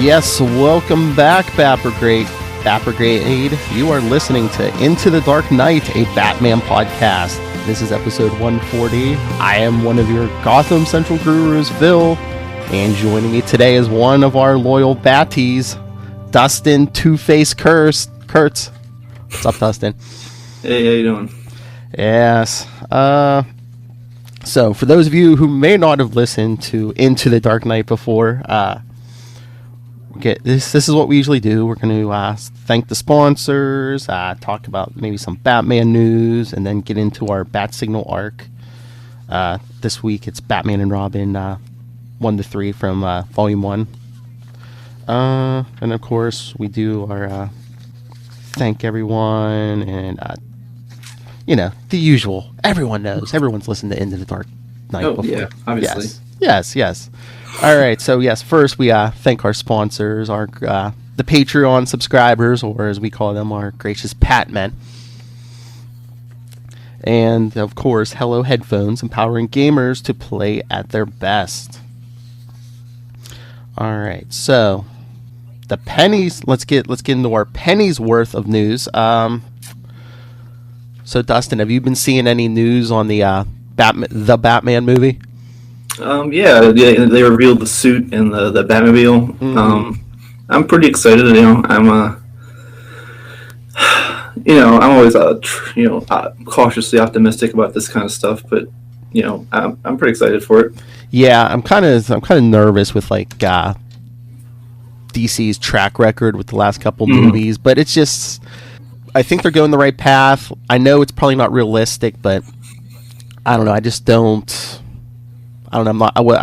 Yes, welcome back, Bat Brigade. You are listening to Into the Dark Knight, a Batman podcast. This is episode 140. I am one of your Gotham Central gurus, Phil, and joining me today is one of our loyal Batties, Dustin, Two-Face Kurtz. What's up, Dustin? Hey, how you doing? Yes. So, for those of you who may not have listened to Into the Dark Knight before, this is what we usually do. We're going to thank the sponsors, talk about maybe some Batman news, and then get into our Bat-Signal arc. This week it's Batman and Robin 1-3 from Volume 1. And of course we do our thank everyone and the usual. Everyone knows. Everyone's listened to Into the Dark Knight before. Yeah, obviously. Yes. All right, so yes, first we thank our sponsors, our the Patreon subscribers, or as we call them, our gracious Patmen. And, of course, Hello Headphones, empowering gamers to play at their best. All right, so the pennies, let's get into our pennies worth of news. So, Dustin, have you been seeing any news on the Batman movie? Yeah, they revealed the suit and the Batmobile. Mm-hmm. I'm pretty excited. I'm always cautiously optimistic about this kind of stuff, but I'm pretty excited for it. Yeah, I'm kind of nervous with DC's track record with the last couple movies, but it's just, I think they're going the right path. I know it's probably not realistic, but I don't know. I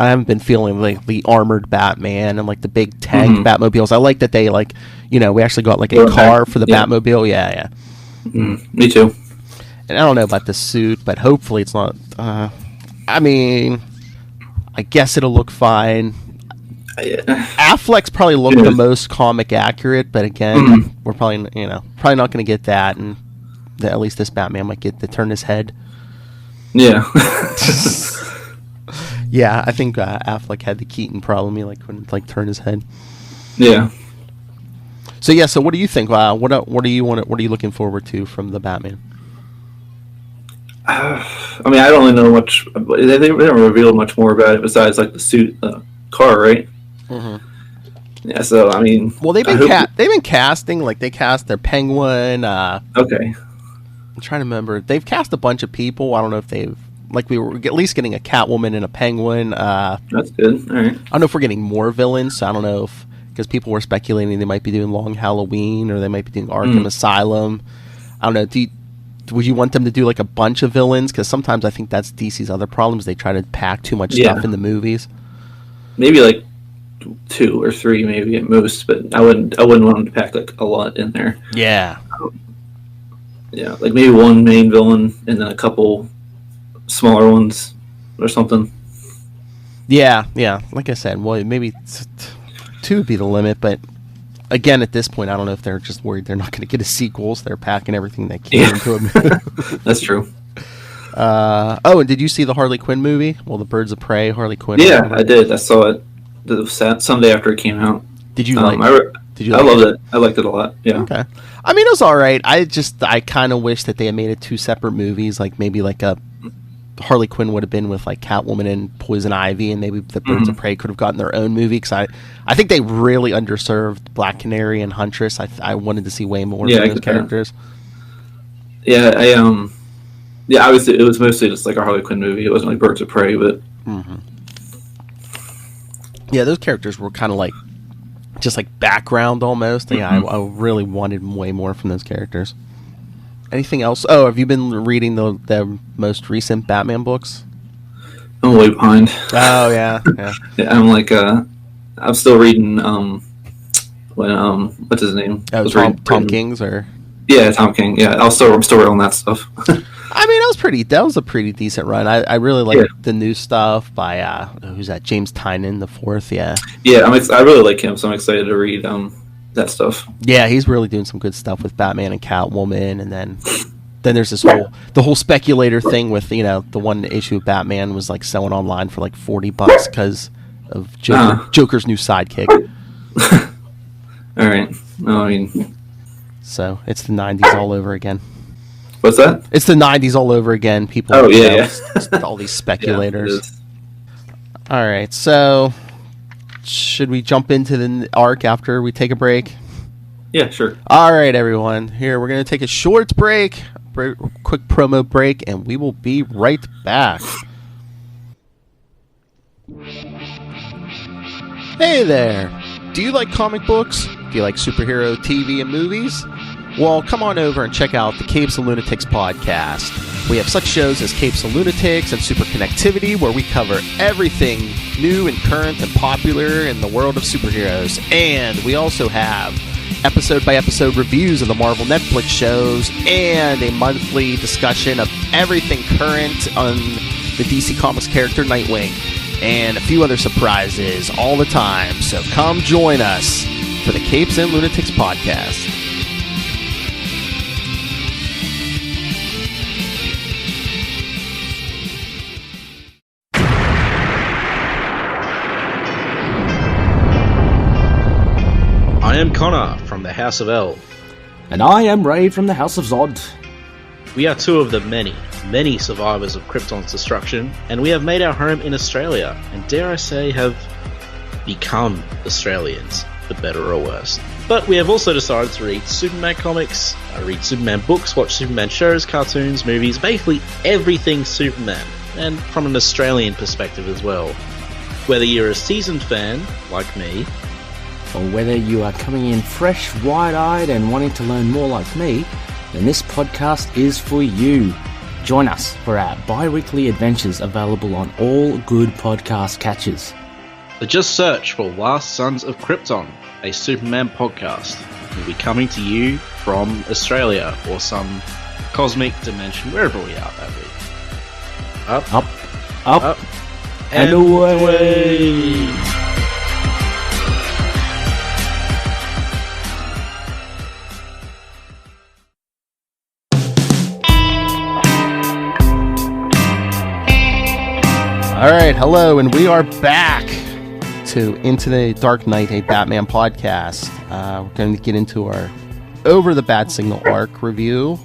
haven't been feeling like the armored Batman and like the big tank Batmobiles. I like that they we actually got like a car for the Batmobile. Yeah. Me too. And I don't know about the suit, but hopefully it's not. I guess it'll look fine. Affleck's probably looked the most comic accurate, but again, we're probably not going to get that, and at least this Batman might get to turn his head. Yeah. Yeah, I think Affleck had the Keaton problem. He couldn't turn his head. Yeah. So what do you think? What are you looking forward to from the Batman? I don't really know much. They haven't revealed much more about it besides the suit, car, right? Mm-hmm. Yeah. So well, they've been casting. They cast their Penguin. Okay. I'm trying to remember. They've cast a bunch of people. I don't know if they've. We were at least getting a Catwoman and a Penguin. That's good. All right. I don't know if we're getting more villains. So I don't know because people were speculating they might be doing Long Halloween or they might be doing Arkham Asylum. I don't know. Would you want them to do a bunch of villains? Because sometimes I think that's DC's other problems. They try to pack too much stuff in the movies. Maybe 2 or 3, maybe at most. But I wouldn't want them to pack a lot in there. Yeah. Yeah, maybe one main villain and then a couple smaller ones or something. Yeah. Like I said, well, maybe 2 would be the limit, but again, at this point, I don't know if they're just worried they're not going to get a sequel, so they're packing everything they can into a movie. That's true. And did you see the Harley Quinn movie? Well, the Birds of Prey, Harley Quinn. Yeah, I did. I saw it the Sunday after it came out. Did you like it? I loved it. I liked it a lot. Yeah. Okay. It was all right. I kind of wish that they had made it 2 separate movies, maybe a Harley Quinn would have been with Catwoman and Poison Ivy, and maybe the Birds of Prey could have gotten their own movie. Because I think they really underserved Black Canary and Huntress. I wanted to see way more from those characters. Yeah, obviously it was mostly just a Harley Quinn movie. It wasn't Birds of Prey, but yeah, those characters were kind of just background almost. Yeah, I really wanted way more from those characters. Anything else? Oh, have you been reading the most recent Batman books? I'm way behind. Oh yeah. Yeah, I'm still reading. What's his name? Oh, Tom King's or? Yeah, Tom King. Yeah, I'm still reading on that stuff. That was a pretty decent run. I really like the new stuff by who's that? James Tynion the fourth. Yeah. Yeah, I really like him, so I'm excited to read that stuff. Yeah, he's really doing some good stuff with Batman and Catwoman, and then there's this whole speculator thing with the one issue of Batman was selling online for $40 because of Joker's new sidekick. All right. No, I mean, So it's the 90s all over again. what's that? It's the 90s all over again. People. Oh, yeah, all these speculators. Yeah, All right. So should we jump into the arc after we take a break? yeah, sure. All right, everyone. Here, we're going to take a short break, quick promo break, and we will be right back. Hey there. Do you like comic books? Do you like superhero TV and movies? Well, come on over and check out the Capes and Lunatics podcast. We have such shows as Capes and Lunatics and Super Connectivity, where we cover everything new and current and popular in the world of superheroes. And we also have episode-by-episode reviews of the Marvel Netflix shows and a monthly discussion of everything current on the DC Comics character Nightwing, and a few other surprises all the time. So come join us for the Capes and Lunatics podcast. I am Connor from the House of L. And I am Ray from the House of Zod. We are two of the many survivors of Krypton's destruction, and we have made our home in Australia, and dare I say, have become Australians, for better or worse. But we have also decided to read Superman comics, read Superman books, watch Superman shows, cartoons, movies, basically everything Superman, and from an Australian perspective as well. Whether you're a seasoned fan, like me, Or whether you are coming in fresh, wide-eyed and wanting to learn more like me, then this podcast is for you. Join us for our bi-weekly adventures available on all good podcast catchers. so just search for Last Sons of Krypton, a Superman podcast. We'll be coming to you from Australia or some cosmic dimension, wherever we are that week. Up, and away! All right, hello, and we are back to Into the Dark Knight, a Batman podcast. We're going to get into our Over the Bat-Signal arc review.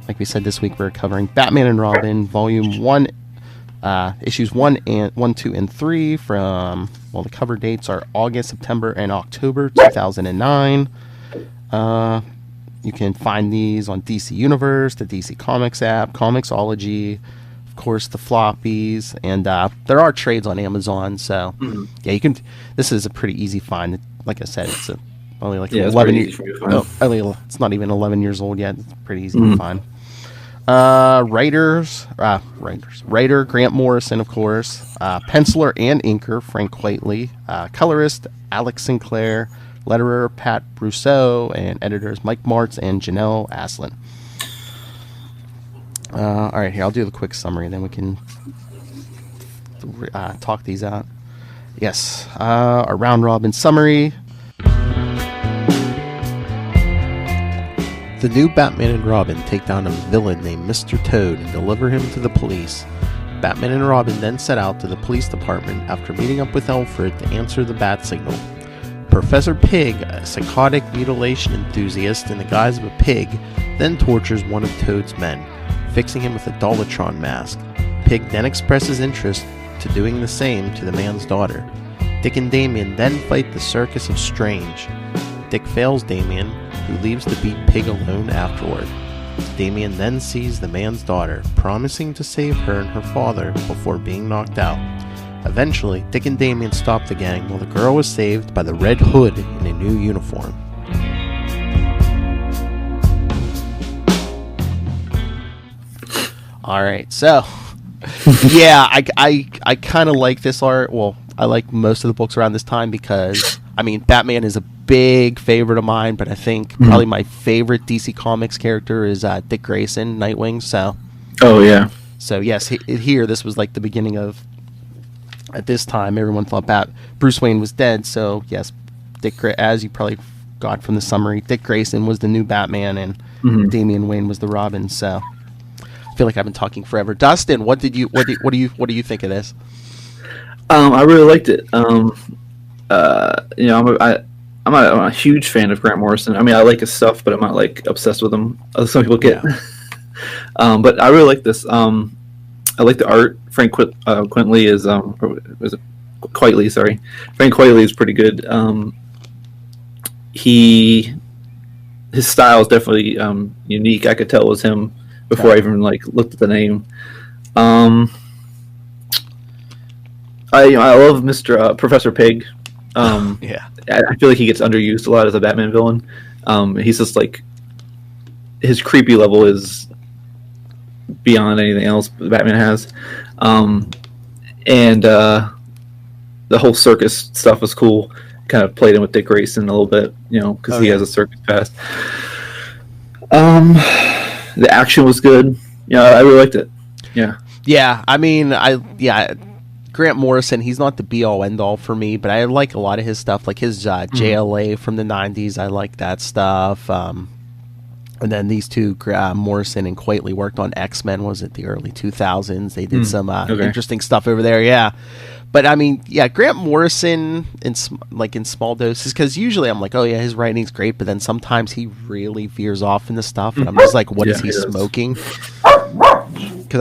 Like we said, this week we're covering Batman and Robin, Volume 1, issues 1, 2, and 3 from, well, the cover dates are August, September, and October 2009. You can find these on DC Universe, the DC Comics app, Comixology, of course, the floppies, and there are trades on Amazon, so yeah, you can. This is a pretty easy find. Like I said, it's only like 11 years. It's not even 11 years old yet. It's pretty easy to find. Writer Grant Morrison, of course. Penciler and inker Frank Quitely. Colorist Alex Sinclair. Letterer Pat Brosseau, and editors Mike Marts and Janelle Aslin. All right, here, I'll do the quick summary, then we can talk these out. Yes, a round robin summary. The new Batman and Robin take down a villain named Mr. Toad and deliver him to the police. Batman and Robin then set out to the police department after meeting up with Alfred to answer the Bat-Signal. Professor Pyg, a psychotic mutilation enthusiast in the guise of a pig, then tortures one of Toad's men, fixing him with a Dollotron mask. Pyg then expresses interest to doing the same to the man's daughter. Dick and Damian then fight the Circus of Strange. Dick fails Damian, who leaves to beat Pyg alone afterward. Damian then sees the man's daughter, promising to save her and her father before being knocked out. Eventually, Dick and Damian stop the gang while the girl is saved by the Red Hood in a new uniform. Alright, so yeah, I kind of like this art. Well, I like most of the books around this time because, I mean, Batman is a big favorite of mine, but I think probably my favorite DC Comics character is Dick Grayson, Nightwing, so... Oh, yeah. So, yes, here, this was like the beginning of... At this time, everyone thought Bruce Wayne was dead, so, yes, as you probably got from the summary, Dick Grayson was the new Batman, and Damian Wayne was the Robin, so... I feel like I've been talking forever. Dustin, what do you think of this? I really liked it. I'm a huge fan of Grant Morrison. I mean, I like his stuff, but I'm not like obsessed with him. As some people get. Yeah. But I really like this. I like the art. Frank Quitely is or was it Quitely? Sorry, Frank Quitely is pretty good. His style is definitely unique. I could tell it was him before I even like looked at the name. I love Mr. Professor Pyg. Yeah. I feel like he gets underused a lot as a Batman villain. He's just like his creepy level is beyond anything else Batman has. And the whole circus stuff was cool. Kind of played in with Dick Grayson a little bit, because he has a circus past. The action was good. I really liked it. Yeah. Yeah, I mean, Grant Morrison, he's not the be-all, end-all for me, but I like a lot of his stuff, like his JLA from the 90s. I like that stuff. And then these two, Morrison and Quitely, worked on X-Men, was it the early 2000s? They did some interesting stuff over there, yeah. But, I mean, yeah, Grant Morrison, in small doses, because usually I'm like, oh, yeah, his writing's great, but then sometimes he really veers off into stuff, and I'm just like, what is he smoking? Because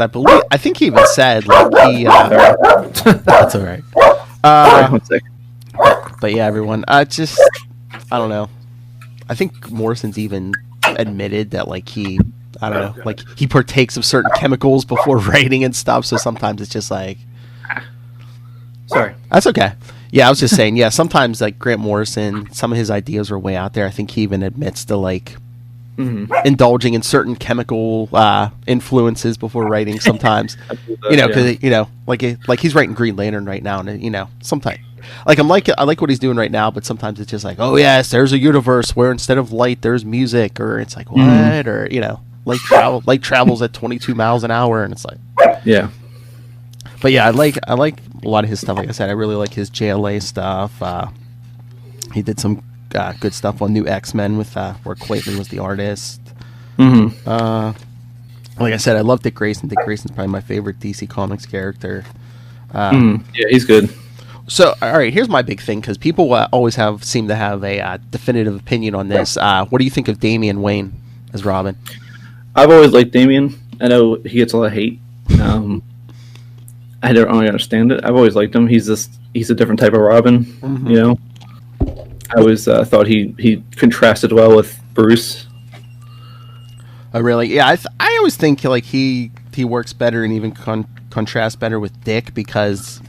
I think he even said, like, that's all right. One sec. But yeah, everyone, I don't know. I think Morrison's even admitted that, like, he partakes of certain chemicals before writing and stuff, so sometimes it's just like... Sorry. That's okay. Yeah, I was just saying, yeah, sometimes, like, Grant Morrison, some of his ideas are way out there. I think he even admits to, like... indulging in certain chemical influences before writing sometimes, because like he's writing Green Lantern right now, and sometimes I like what he's doing right now, but sometimes it's just like, oh yes, there's a universe where instead of light there's music, or it's like what, or light travels at 22 miles an hour, and it's like yeah. But yeah, I like a lot of his stuff. Like I said, I really like his JLA stuff. He did some good stuff on New X-Men with where Quitely was the artist. Like I said, I love Dick Grayson. Dick Grayson's probably my favorite DC Comics character. Yeah, he's good. So, all right, here's my big thing, because people always seem to have a definitive opinion on this. What do you think of Damian Wayne as Robin? I've always liked Damian. I know he gets a lot of hate. I don't really understand it. I've always liked him. He's a different type of Robin, I always thought he contrasted well with Bruce. Oh, really? Yeah, I always think like he works better and even contrasts better with Dick, because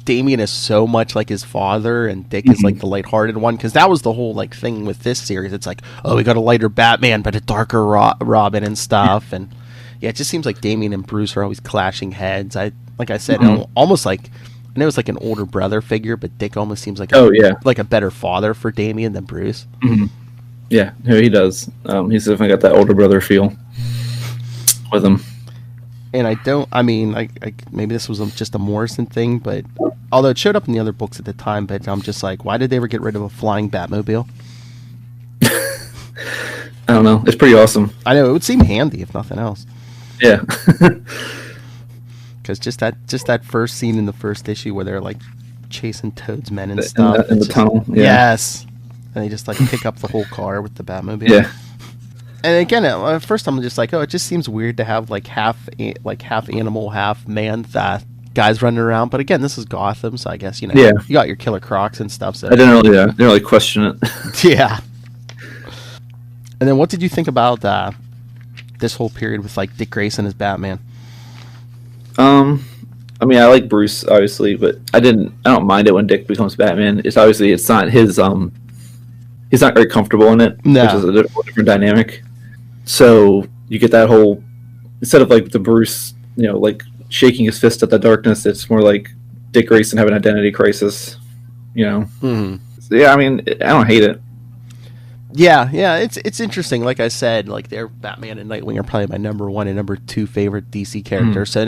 Damian is so much like his father, and Dick is like the lighthearted one. Because that was the whole like thing with this series. It's like, oh, we got a lighter Batman, but a darker Robin and stuff. And yeah, it just seems like Damian and Bruce are always clashing heads. Like I said, almost like. I know it's like an older brother figure, but Dick almost seems like a better father for Damian than Bruce. Yeah, he does. He's definitely got that older brother feel with him. And maybe this was just a Morrison thing, but although it showed up in the other books at the time, but I'm just like, why did they ever get rid of a flying Batmobile? I don't know. It's pretty awesome. I know, it would seem handy if nothing else. Yeah. Because just that first scene in the first issue where they're like chasing Toad's men and stuff in the tunnel. Yeah. Yes, and they just like pick up the whole car with the Batmobile. Yeah. And again, at first I'm just like, oh, it just seems weird to have like half animal, half man guys running around. But again, this is Gotham, so I guess you got your Killer Crocs and stuff. So I didn't really question it. Yeah. And then, what did you think about this whole period with like Dick Grayson as Batman? I mean, I like Bruce obviously, but I don't mind it when Dick becomes Batman. It's not his he's not very comfortable in it, which is a different dynamic. So you get that whole, instead of like the Bruce, like shaking his fist at the darkness, it's more like Dick Grayson having an identity crisis. So, yeah, I mean, I don't hate it. Yeah, it's interesting. Like I said, like their Batman and Nightwing are probably my number 1 and number 2 favorite DC characters. So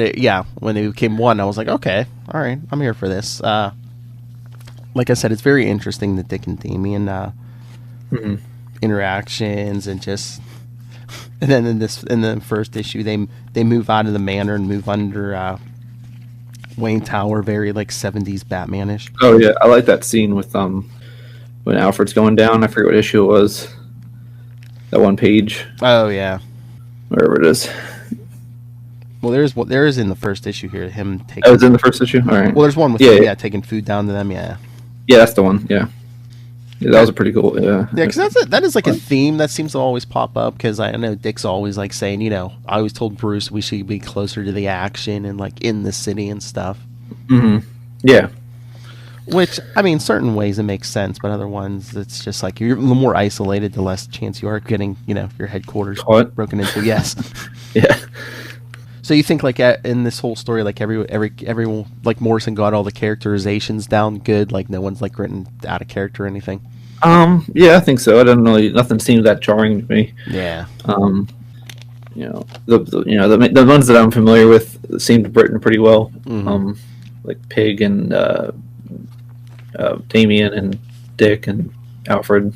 when they became one, I was like, okay, all right, I'm here for this. Like I said, it's very interesting, the Dick and Damian interactions, and then in the first issue, they move out of the manor and move under Wayne Tower, very like 70s Batmanish. Oh yeah, I like that scene with when Alfred's going down. I forget what issue it was. That one page. Oh yeah, wherever it is. Well, there is in the first issue here him taking. Oh, it's in the first issue. All right. Well, there's one with him, taking food down to them. Yeah. Yeah, that's the one. Yeah. Yeah, that was a pretty cool. Yeah. Yeah, because that is like a theme that seems to always pop up. Because I know Dick's always like saying, you know, I always told Bruce we should be closer to the action and like in the city and stuff. Mm-hmm. Yeah. Which, I mean, certain ways it makes sense, but other ones it's just like you're the more isolated, the less chance you are getting, you know, your headquarters broken into. Yes. Yeah. So you think like in this whole story, like everyone, like Morrison got all the characterizations down good, like no one's like written out of character or anything. Yeah, I think so. I don't really, nothing seems that jarring to me. Yeah. You know, the ones that I'm familiar with seemed written pretty well. Mm-hmm. Like Pyg and Damian and Dick and Alfred.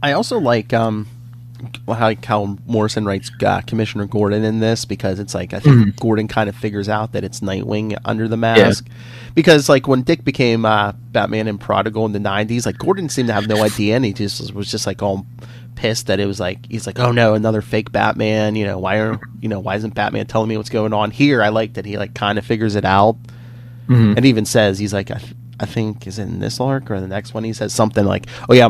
I also like how Morrison writes Commissioner Gordon in this, because it's like I think Gordon kind of figures out that it's Nightwing under the mask. Yeah. Because like when Dick became Batman in Prodigal in the 90s, like Gordon seemed to have no idea, and he just was just like all pissed that it was like he's like, oh no, another fake Batman. You know, why isn't Batman telling me what's going on here? I like that he like kind of figures it out, and even says he's like I think is it in this arc or the next one he says something like, oh yeah,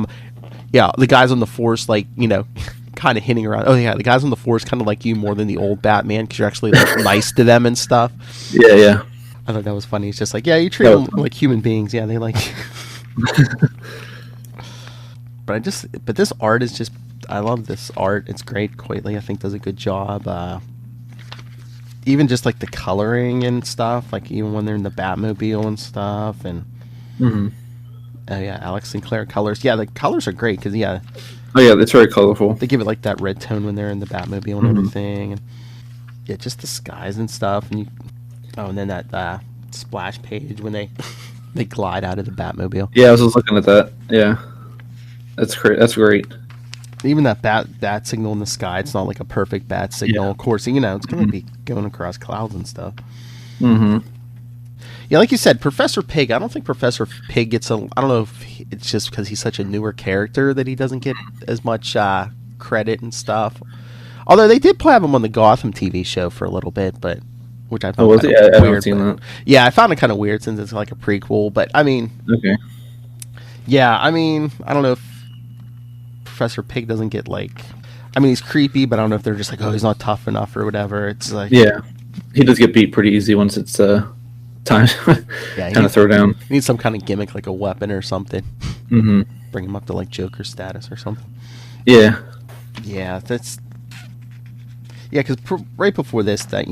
the guys on the force, like, you know, kind of hinting around. Oh yeah, the guys on the force kind of like you more than the old Batman because you're actually like nice to them and stuff. Yeah, yeah. I thought that was funny. It's just like, yeah, you treat them like human beings. Yeah, they like. But this art is just, I love this art. It's great. Quaitly, I think, does a good job. Even just like the coloring and stuff, like even when they're in the Batmobile and stuff, and. Oh yeah, Alex Sinclair colors. Yeah, the colors are great because Oh yeah, it's very colorful. They give it like that red tone when they're in the Batmobile and everything, and yeah, just the skies and stuff. And and then that splash page when they glide out of the Batmobile. Yeah, I was just looking at that. Yeah, that's great. That's great. Even that bat signal in the sky, it's not like a perfect bat signal. Yeah. Of course, you know it's going to be going across clouds and stuff. Yeah, like you said, Professor Pyg. I don't think Professor Pyg gets I don't know if it's just because he's such a newer character that he doesn't get as much credit and stuff. Although they did have him on the Gotham TV show for a little bit, but which I found I haven't seen that. Yeah, I found it kind of weird since it's like a prequel. But I mean, okay. Yeah, I mean, I don't know if Professor Pyg doesn't get like. I mean, he's creepy, but I don't know if they're just like, oh, he's not tough enough or whatever. It's like, yeah, he does get beat pretty easy once it's time to throw down. You need some kind of gimmick, like a weapon or something. Bring him up to like Joker status or something. Yeah. Yeah, that's. Yeah, because right before this, that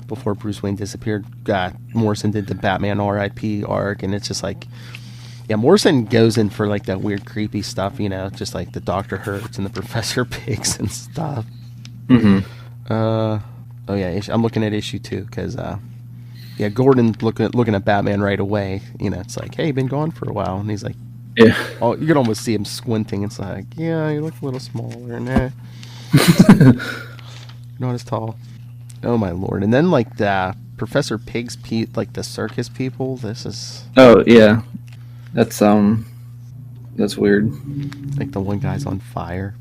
before Bruce Wayne disappeared, Morrison did the Batman R.I.P. arc, and it's just like, yeah, Morrison goes in for like that weird, creepy stuff, just like the Dr. Hertz and the Professor Pigs and stuff. Oh yeah, I'm looking at issue 2 because. Yeah, Gordon looking at Batman right away. It's like, hey, been gone for a while, and he's like, yeah. Oh, you can almost see him squinting. It's like, yeah, you look a little smaller, nah. Not as tall. Oh my lord! And then like the Professor Pyg's like the circus people. This is. Oh yeah, that's weird. Like the one guy's on fire.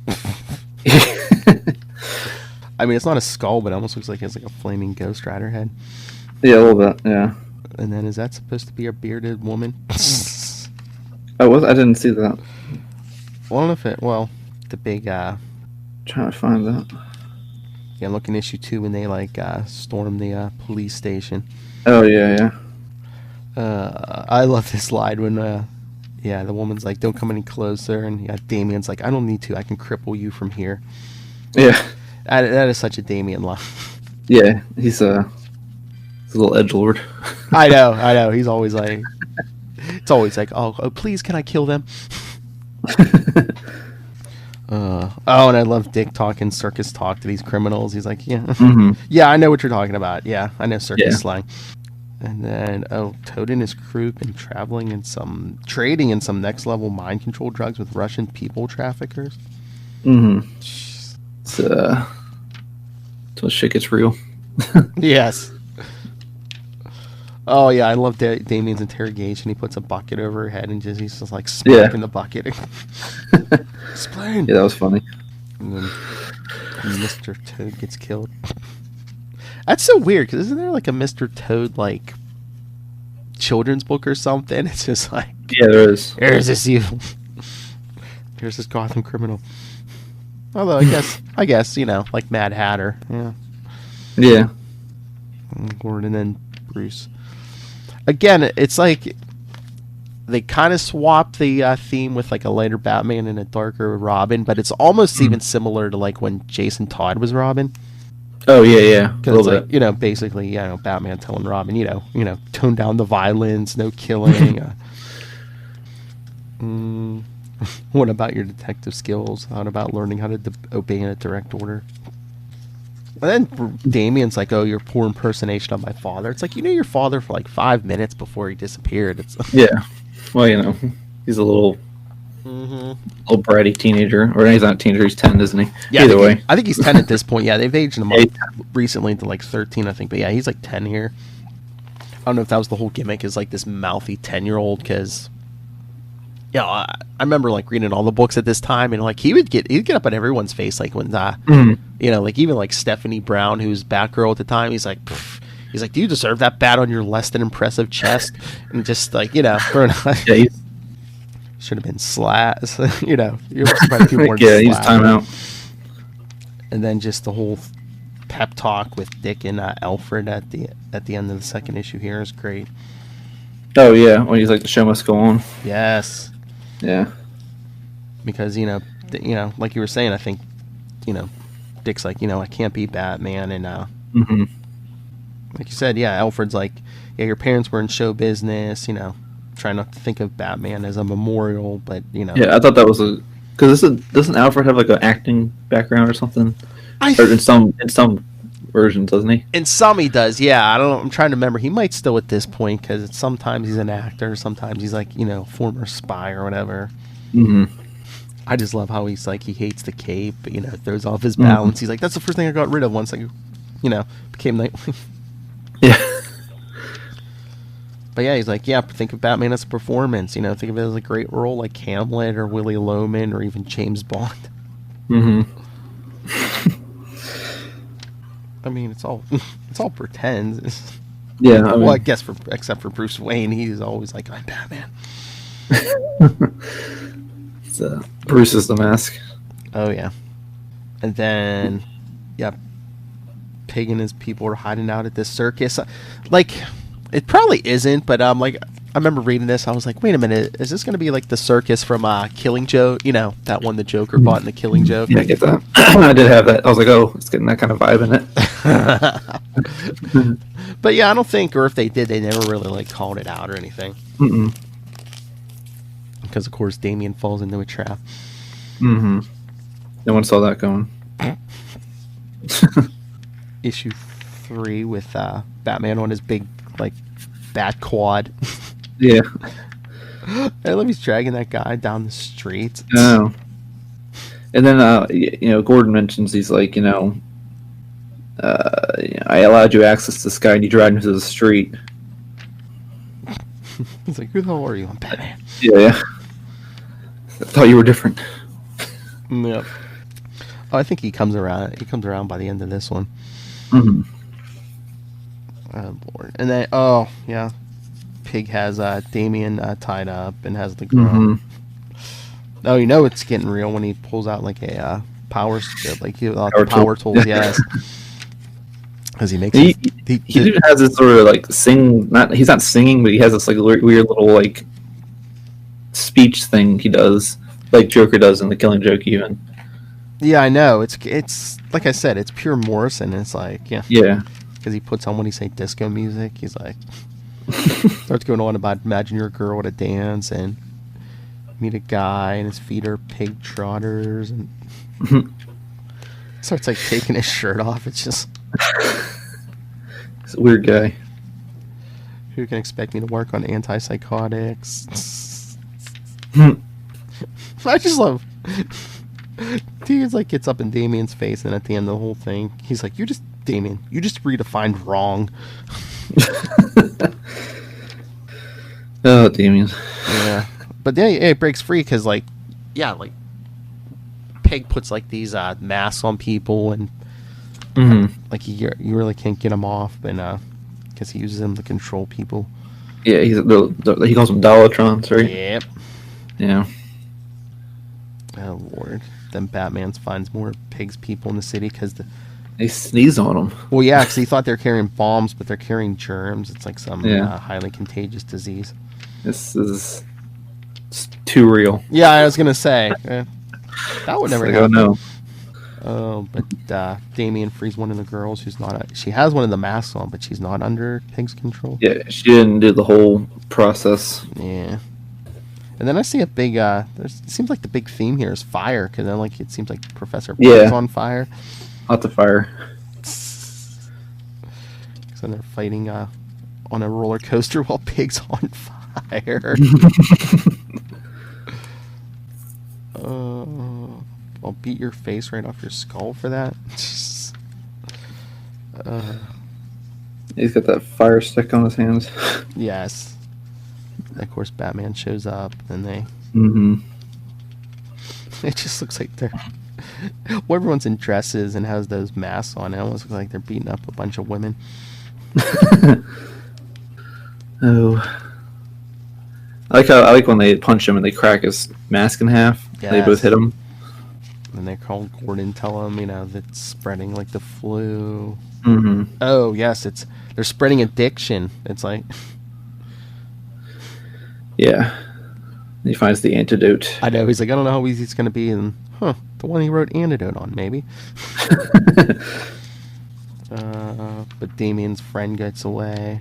I mean, it's not a skull, but it almost looks like he has like a flaming Ghost Rider head. Yeah, a little bit, yeah. And then is that supposed to be a bearded woman? Oh, I didn't see that. Well, I don't know if the big... Trying to find that. Yeah, look in issue 2 when they, like, storm the police station. Oh, yeah. I love this slide when, the woman's like, don't come any closer, and Damian's like, I don't need to, I can cripple you from here. Yeah. That is such a Damian line. Yeah, he's a little edgelord. I know. He's always like, it's always like, oh, please, can I kill them? And I love Dick talking circus talk to these criminals. He's like, yeah, yeah, I know what you're talking about. Yeah, I know circus slang. And then, Toad and his crew been trading in some next level mind control drugs with Russian people traffickers. So shit gets real. Yes. Oh yeah, I love Damian's interrogation. He puts a bucket over her head and he's just like smacking the bucket. Explain. Yeah, that was funny. And then Mr. Toad gets killed. That's so weird, because isn't there like a Mr. Toad like children's book or something? It's just like, yeah, there is. Here's this evil. Here's this Gotham criminal. Although I guess like Mad Hatter. Yeah. Yeah. And Gordon and Bruce. Again, it's like they kind of swap the theme with like a lighter Batman and a darker Robin, but it's almost even similar to like when Jason Todd was Robin. Oh yeah. Because like, basically, Batman telling Robin, tone down the violence, no killing. What about your detective skills? What about learning how to obey a direct order? And then Damian's like, "Oh, you're poor impersonation of my father." It's like, your father for like 5 minutes before he disappeared. It's yeah. Well, he's a little bratty teenager, or he's not a teenager. He's 10, isn't he? Yeah, Either way, I think he's 10 at this point. Yeah, they've aged him up recently to like 13, I think. But yeah, he's like 10 here. I don't know if that was the whole gimmick, is like this mouthy 10-year-old, because I remember like reading all the books at this time, and like he'd get up on everyone's face, like when like even like Stephanie Brown, who's Batgirl at the time, he's like, "Do you deserve that bat on your less than impressive chest?" And just like should have been slapped. You're quite a few more. Yeah, he's timeout. And then just the whole pep talk with Dick and Alfred at the end of the second issue here is great. Oh yeah, when he's like, "The show must go on." Yes. Yeah. Because like you were saying, I think Dick's like, I can't be Batman, and like you said, Alfred's like, your parents were in show business, try not to think of Batman as a memorial, but Yeah, I thought that was because doesn't Alfred have like an acting background or something? Or in some versions, doesn't he? In some he does, yeah. I don't know. I'm trying to remember. He might still at this point, because sometimes he's an actor, sometimes he's like, former spy or whatever. I just love how he's like, he hates the cape, throws off his balance. He's like, that's the first thing I got rid of once I, became Nightwing. Yeah. But yeah, he's like, think of Batman as a performance, think of it as a great role like Hamlet or Willie Loman or even James Bond. I mean, it's all pretend. Yeah. I guess except for Bruce Wayne, he's always like, I'm Batman. It's, Bruce is the mask. Oh yeah. And then, Pyg and his people are hiding out at this circus. Like, it probably isn't, but like, I remember reading this. I was like, wait a minute, is this going to be like the circus from Killing Joke? That one the Joker bought in the Killing Joke. Yeah, I get that. I did have that. I was like, oh, it's getting that kind of vibe in it. But yeah, I don't think, or if they did, they never really like called it out or anything. Because of course Damian falls into a trap. No one saw that going. Issue 3 with Batman on his big like bat quad. Yeah. I love he's dragging that guy down the street. Oh. And then Gordon mentions, he's like, I allowed you access to this guy and you dragged him to the street. He's like, who the hell are you? I'm Batman. Yeah. I thought you were different. Yep. Oh, I think he comes around. He comes around by the end of this one. And then, Pyg has Damian tied up and has the girl. Oh, it's getting real when he pulls out like a power tools. Yes. Because he makes he has this sort of like he's not singing, but he has this like weird little like speech thing he does, like Joker does in the Killing Joke even. Yeah, I know. It's like I said, it's pure Morrison. It's like, yeah. Because he puts on, when he say disco music, he's like, starts going on about imagine you're a girl at a dance and meet a guy and his feet are pig trotters, and starts like taking his shirt off. It's just he's a weird guy. Who can expect me to work on antipsychotics? I just love Dean's like gets up in Damian's face, and at the end of the whole thing, he's like, Damian, you just redefined wrong. Oh, Damian. Yeah, but then it breaks free because, like, Pyg puts like these masks on people, and like you really can't get him off, and because he uses them to control people. Yeah, he calls them Dollotrons, right? Yep. Yeah. Oh Lord! Then Batman finds more Pyg's people in the city because they sneeze on them. Well, yeah, because he thought they were carrying bombs, but they're carrying germs. It's like some highly contagious disease. This is too real. Yeah, I was gonna say that would never happen. I don't know. Oh, but Damian frees one of the girls who's not. She has one of the masks on, but she's not under Pyg's control. Yeah, she didn't do the whole process. Yeah. And then I see a big. It seems like the big theme here is fire, because then like it seems like Professor Pyg is on fire. Lots of fire. So they're fighting on a roller coaster while Pyg's on fire. I'll beat your face right off your skull for that. He's got that fire stick on his hands. Yes. Of course, Batman shows up, and they. It just looks like they're. Well, everyone's in dresses and has those masks on. It almost looks like they're beating up a bunch of women. Oh. I like when they punch him and they crack his mask in half. Yes. They both hit him. And they call Gordon, tell him, that's spreading like the flu. Oh, yes, they're spreading addiction. It's like... Yeah. He finds the antidote. I know, he's like, I don't know how easy it's going to be, and, the one he wrote antidote on, maybe. But Damian's friend gets away.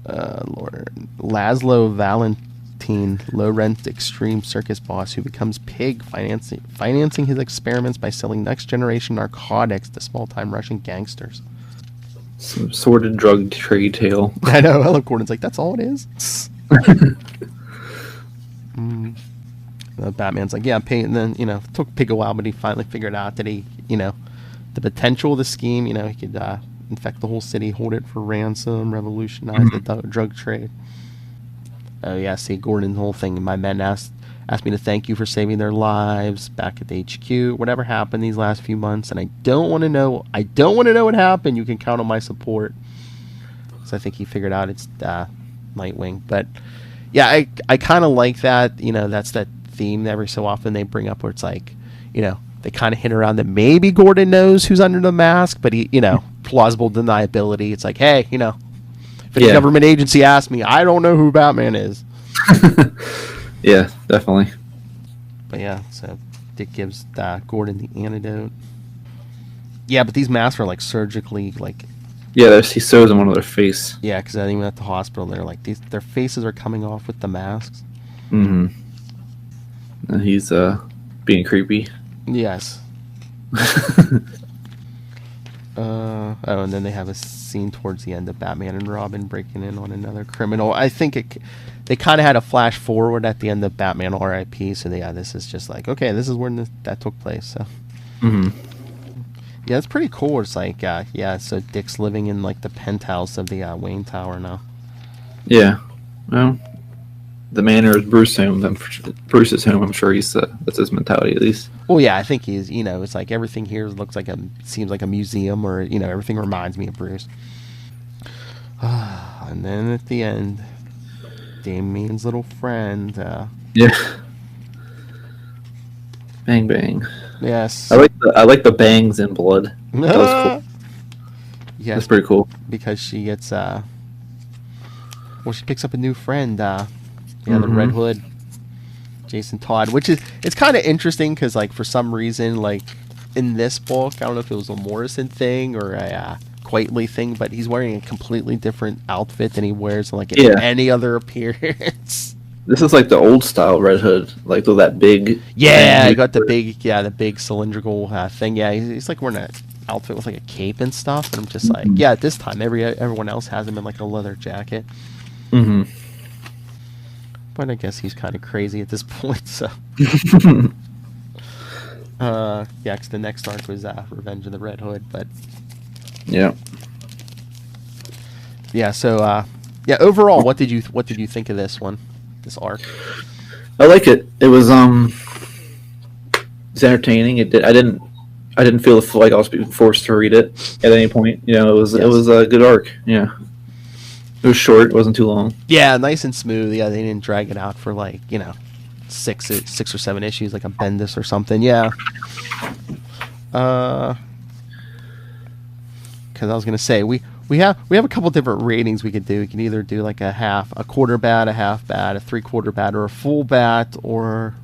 Lord. Laszlo Valentin, low-rent extreme circus boss who becomes Pyg, financing his experiments by selling next-generation narcotics to small-time Russian gangsters. Some sordid drug trade tale. I know. I love Gordon's like, that's all it is? Batman's like, yeah, and then, it took Pyg a while, but he finally figured out that he, the potential of the scheme, he could infect the whole city, hold it for ransom, revolutionize the drug trade. Oh yeah, see, Gordon's whole thing. My men asked me to thank you for saving their lives back at the HQ. Whatever happened these last few months, and I don't want to know what happened. You can count on my support. So I think he figured out it's Nightwing. But yeah, I kind of like that. That's that theme that every so often they bring up where it's like, they kind of hint around that maybe Gordon knows who's under the mask, but he, plausible deniability. It's like, hey, if a government agency asks me, I don't know who Batman is. Yeah, definitely. But yeah, so Dick gives Gordon the antidote. Yeah, but these masks are like surgically like. Yeah, he sews them onto their face. Yeah, because even at the hospital, they're like their faces are coming off with the masks. And he's being creepy. Yes. And then they have a scene towards the end of Batman and Robin breaking in on another criminal. I think they kind of had a flash forward at the end of Batman R.I.P. So this is just like, okay, this is where that took place. So. Yeah, it's pretty cool. It's like, so Dick's living in like the penthouse of the Wayne Tower now. Yeah, well, the manor is Bruce's home. I'm sure that's his mentality at least. Well, yeah, I think he's, it's like everything here seems like a museum, or, everything reminds me of Bruce. And then at the end, Damian's little friend. Yeah. Bang bang. Yes. I like the bangs and blood. That was cool. Yes. That's pretty cool. Because she gets she picks up a new friend. The Red Hood, Jason Todd, which it's kind of interesting because like for some reason like in this book, I don't know if it was a Morrison thing or a Quitely thing, but he's wearing a completely different outfit than he wears like in any other appearance. This is like the old style Red Hood, like with that big. Yeah, he got the big cylindrical thing. Yeah, he's like wearing an outfit with like a cape and stuff, and I'm just like, yeah. At this time, everyone else has him in like a leather jacket. But I guess he's kind of crazy at this point. So, because the next arc was Revenge of the Red Hood, but yeah. Yeah. So overall, what did you think of this one, this arc? I like it. It was it's entertaining. I didn't feel like I was being forced to read it at any point. It was a good arc. Yeah. It was short. It wasn't too long. Yeah, nice and smooth. Yeah, they didn't drag it out for like, 6 or 7 issues like a Bendis or something. Yeah. Because I was gonna say we have a couple different ratings we could do. We can either do like a quarter bat, a half bat, a 3/4 bat, or a full bat, or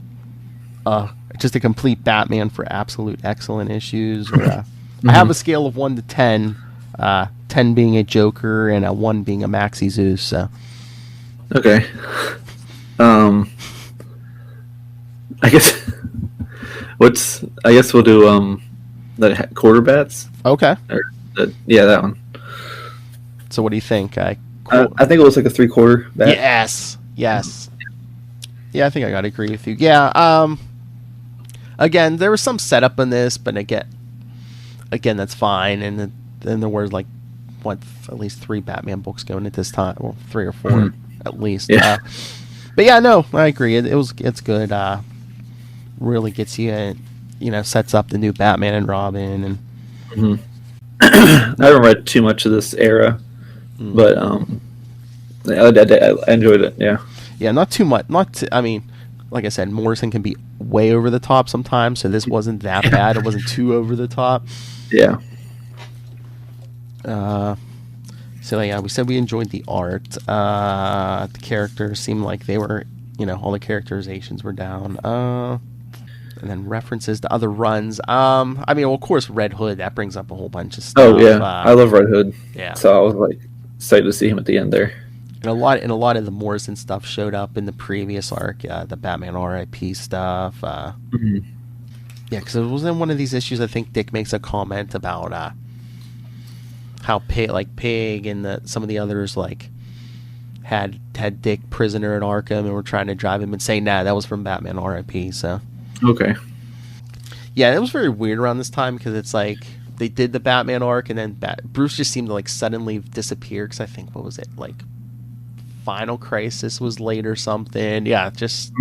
just a complete Batman for absolute excellent issues. Or, I have a scale of 1 to 10. 10 being a Joker and a 1 being a Maxi Zeus. So. Okay. I guess we'll do the quarter bats. Okay. That one. So what do you think? I think it was like a 3/4 bat. Yes. Yeah, I think I gotta agree with you. Yeah. Again, there was some setup in this, but again, that's fine. And then there were like at least 3 Batman books going at this time, well, 3 or 4 at least. Yeah. But yeah, no, I agree. It's good. Really gets you, sets up the new Batman and Robin. And I haven't read too much of this era, but I enjoyed it. Yeah. Yeah, not too much. Like I said, Morrison can be way over the top sometimes, so this wasn't that bad. It wasn't too over the top. Yeah. So yeah, we said we enjoyed the art. The characters seemed like they were, all the characterizations were down. And then references to other runs. Of course, Red Hood, that brings up a whole bunch of stuff. Oh yeah, I love Red Hood. Yeah. So I was like excited to see him at the end there. And a lot of the Morrison stuff showed up in the previous arc, the Batman R.I.P. stuff. Yeah, because it was in one of these issues. I think Dick makes a comment about how Pyg and some of the others had Dick prisoner in Arkham and were trying to drive him insane. Nah, that was from Batman R.I.P. So okay, yeah, it was very weird around this time because it's like they did the Batman arc and then Bruce just seemed to suddenly disappear. Because I think what was it Final Crisis was late or something. Yeah, just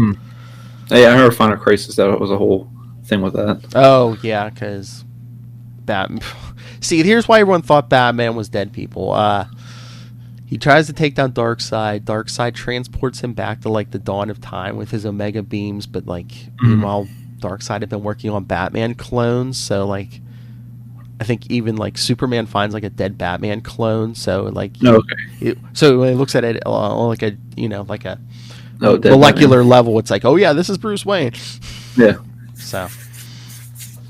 yeah, I remember Final Crisis. That was a whole thing with that. Oh yeah, because Batman. See, here's why everyone thought Batman was dead, people. He tries to take down Darkseid. Darkseid transports him back to the dawn of time with his Omega beams, but meanwhile, Darkseid had been working on Batman clones. So I think even Superman finds a dead Batman clone. So so when he looks at it on a molecular Batman level, it's oh yeah, this is Bruce Wayne. Yeah. So.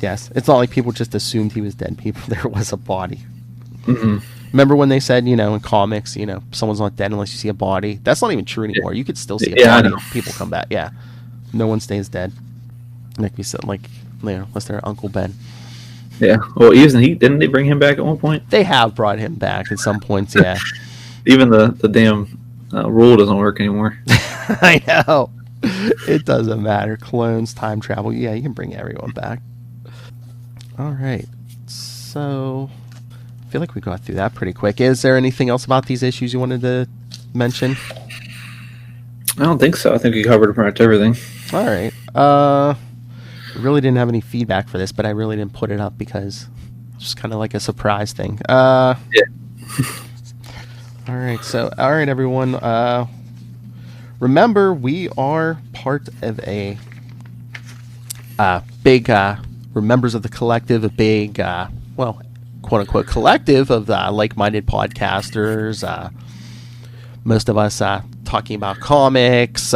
Yes, it's not like people just assumed he was dead. There was a body. Remember when they said, in comics, someone's not dead unless you see a body? That's not even true anymore. You could still see a body. People come back. Yeah, no one stays dead. Like we said, unless they're Uncle Ben. Yeah. Well, didn't they bring him back at one point? They have brought him back at some points. Yeah. Even the damn rule doesn't work anymore. I know. It doesn't matter. Clones, time travel. Yeah, you can bring everyone back. All right, so I feel like we got through that pretty quick. Is there anything else about these issues you wanted to mention? I don't think so. I think we covered pretty much everything. All right. I really didn't have any feedback for this, but I really didn't put it up because it's just kind of like a surprise thing. Yeah. All right, everyone. Remember, we are part of a big... we're members of the collective, a big, quote-unquote collective of like-minded podcasters. Most of us talking about comics,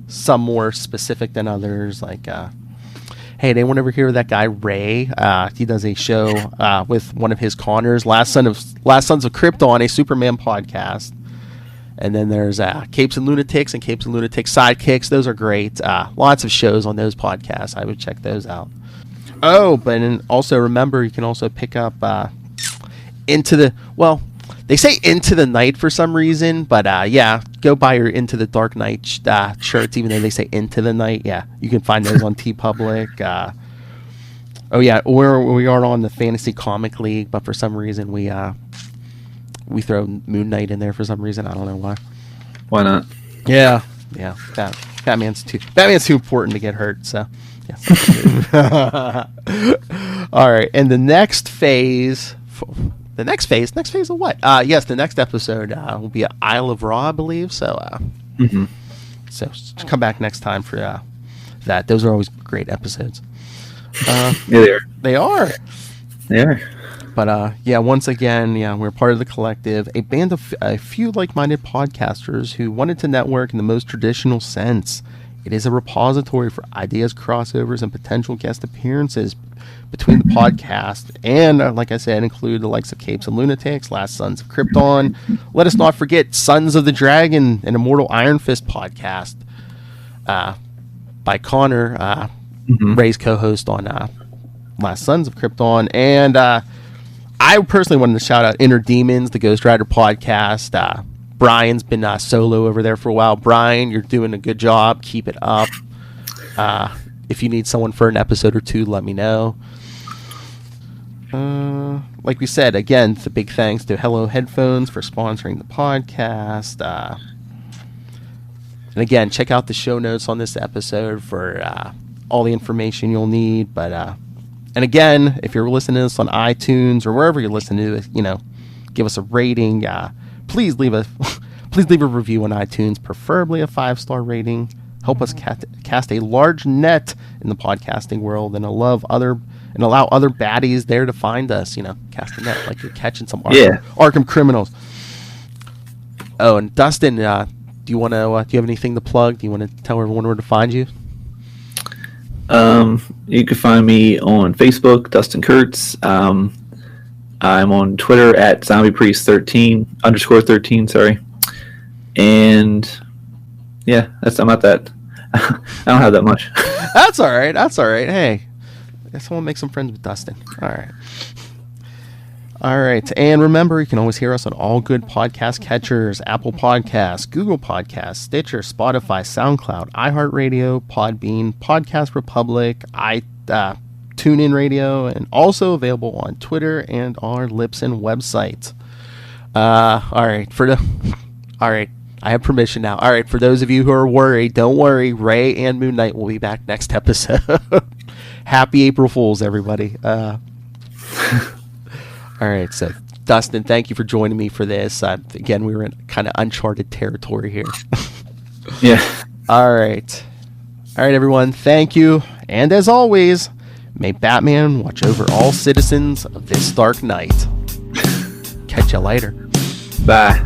some more specific than others. Hey, did anyone ever hear of that guy, Ray? He does a show with one of his Connors, Last Sons of Krypton, a Superman podcast. And then there's Capes and Lunatics and Capes and Lunatics Sidekicks. Those are great. Lots of shows on those podcasts. I would check those out. Oh, but also remember, you can also pick up they say Into the Night for some reason, but yeah, go buy your Into the Dark Night shirts, even though they say Into the Night. Yeah, you can find those on TeePublic. Oh yeah, we are on the Fantasy Comic League, but for some reason we we throw Moon Knight in there for some reason. I don't know why. Why not? Yeah. Batman's too important to get hurt. So, yeah. All right, and the next phase of what? Yes, the next episode will be Isle of Ra, I believe. So, so come back next time for that. Those are always great episodes. Yeah, they are. They are. They are. But once again, we're part of the collective, a band of a few like-minded podcasters who wanted to network in the most traditional sense. It is a repository for ideas, crossovers, and potential guest appearances between the podcast, and like I said, include the likes of Capes and Lunatics, Last Sons of Krypton. Let us not forget Sons of the Dragon, an Immortal Iron Fist podcast by Connor, Ray's co-host on Last Sons of Krypton, and I personally wanted to shout out Inner Demons, the Ghost Rider podcast. Brian's been solo over there for a while. Brian, you're doing a good job. Keep it up. If you need someone for an episode or two, let me know. Like we said, again, the big thanks to Hello Headphones for sponsoring the podcast. And again, check out the show notes on this episode for all the information you'll need. But and again, if you're listening to this on iTunes or wherever you're listening to it, give us a rating. Please leave a review on iTunes, preferably a 5-star rating. Help us cast a large net in the podcasting world and allow other baddies there to find us. Cast a net like you're catching some Arkham criminals. Oh, and Dustin, do you have anything to plug? Do you want to tell everyone where to find you? You can find me on Facebook, Dustin Kurtz. I'm on Twitter at zombiepriest13 _ 13. And yeah, I'm not that. I don't have that much. That's all right. Hey, I guess someone make some friends with Dustin. All right. And remember, you can always hear us on all good podcast catchers: Apple Podcasts, Google Podcasts, Stitcher, Spotify, SoundCloud, iHeartRadio, Podbean, Podcast Republic, TuneIn Radio, and also available on Twitter and our Libsyn website. All right. I have permission now. All right. For those of you who are worried, don't worry. Ray and Moon Knight will be back next episode. Happy April Fools, everybody. All right. So, Dustin, thank you for joining me for this. Again, we were in kind of uncharted territory here. Yeah. All right, everyone. Thank you. And as always, may Batman watch over all citizens of this dark night. Catch you later. Bye.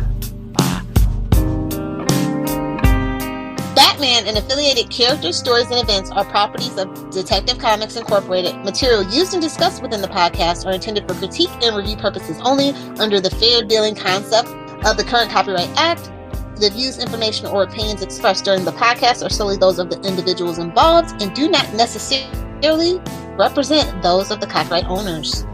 Batman and affiliated characters, stories, and events are properties of Detective Comics Incorporated. Material used and discussed within the podcast are intended for critique and review purposes only under the fair dealing concept of the current Copyright Act. The views, information, or opinions expressed during the podcast are solely those of the individuals involved and do not necessarily represent those of the copyright owners.